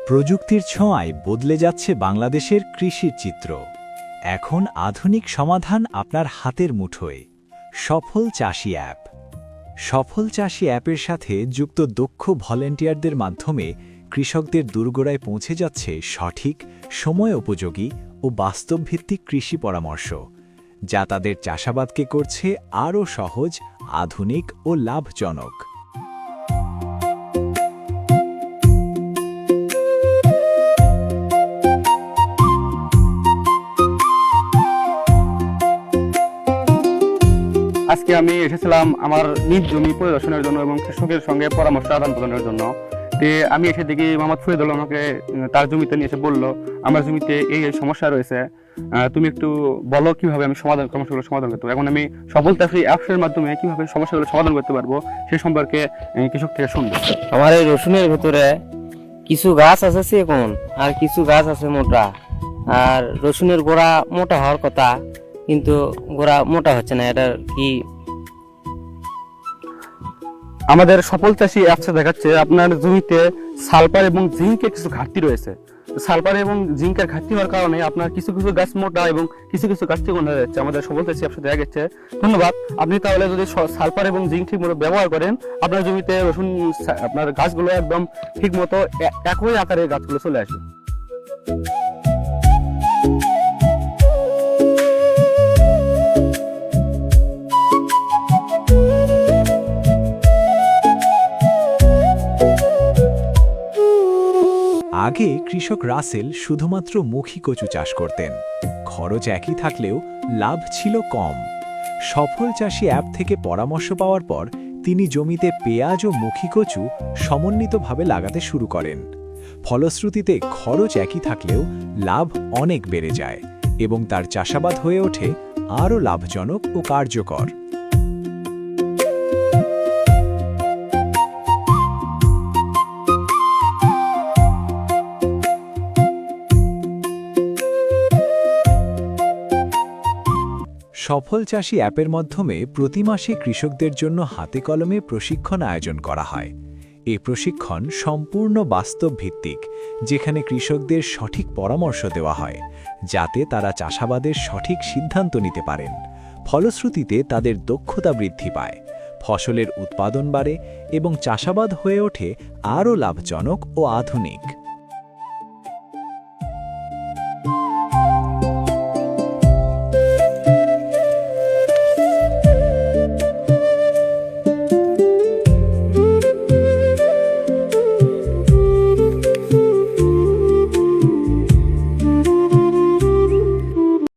প্রযুক্তির ছোঁয়ায় বদলে যাচ্ছে বাংলাদেশের কৃষির চিত্র। এখন আধুনিক সমাধান আপনার হাতের মুঠোয়। সফল চাষী অ্যাপ। সফল চাষী অ্যাপের সাথে যুক্ত দক্ষ ভলেন্টিয়ারদের মাধ্যমে কৃষকদের দোরগোড়ায় পৌঁছে যাচ্ছে সঠিক, সময় উপযোগী ও বাস্তবভিত্তিক কৃষি পরামর্শ, যা তাদের চাষাবাদকে করছে আরও সহজ, আধুনিক ও লাভজনক। আজকে আমি এসেছিলাম আমার নিজ জমি পরিদর্শনের জন্য এবং কৃষকের সঙ্গে পরামর্শ আদান প্রদানের জন্য। আমি এসে দেখি মোহাম্মদ ফরিদুল আমাকে তার জমিতে নিয়ে এসে বললো, আমার জমিতে এই এই সমস্যা রয়েছে, তুমি একটু বলো কিভাবে আমি সমস্যাগুলো সমাধান করতে পারবো। এখন আমি সফল চাষী অ্যাপসের মাধ্যমে কিভাবে সমস্যাগুলো সমাধান করতে পারবো সে সম্পর্কে কৃষক থেকে শুনবো। আমার এই রসুনের ভেতরে কিছু গাছ আছে চিকন আর কিছু গাছ আছে মোটা, আর রসুনের গোড়া মোটা হওয়ার কথা কিন্তু গোড়া মোটা হচ্ছে না, এটা কি? আমাদের সফল চাষী অ্যাপসে দেখাচ্ছে আপনার জমিতে সালফার এবং জিঙ্কের কিছু ঘাটতি রয়েছে। সালফার এবং জিঙ্কের ঘাটতি হওয়ার কারণে আপনার কিছু কিছু গাছ মোটা এবং কিছু কিছু গাছ চিকন হয়ে যাচ্ছে। আমাদের সফল চাষী অ্যাপসে দেখা গেছে। ধন্যবাদ। আপনি তাহলে যদি সালফার এবং জিঙ্ক ঠিক মতো ব্যবহার করেন, আপনার জমিতে রসুন আপনার গাছগুলো একদম ঠিক মতো একই আকারে গাছগুলো চলে আসবে। আগে কৃষক রাসেল শুধুমাত্র মুখী কচু চাষ করতেন। খরচ একই থাকলেও লাভ ছিল কম। সফল চাষী অ্যাপ থেকে পরামর্শ পাওয়ার পর তিনি জমিতে পেঁয়াজ ও মুখী কচু সমন্বিতভাবে লাগাতে শুরু করেন। ফলশ্রুতিতে খরচ একই থাকলেও লাভ অনেক বেড়ে যায় এবং তার চাষাবাদ হয়ে ওঠে আরও লাভজনক ও কার্যকর। সফল চাষী অ্যাপের মাধ্যমে প্রতি মাসে কৃষকদের জন্য হাতে কলমে প্রশিক্ষণ আয়োজন করা হয়। এই প্রশিক্ষণ সম্পূর্ণ বাস্তব ভিত্তিক, যেখানে কৃষকদের সঠিক পরামর্শ দেওয়া হয় যাতে তারা চাষাবাদের সঠিক সিদ্ধান্ত নিতে পারেন। ফলশ্রুতিতে তাদের দক্ষতা বৃদ্ধি পায়, ফসলের উৎপাদন বাড়ে এবং চাষাবাদ হয়ে ওঠে আরও লাভজনক ও আধুনিক।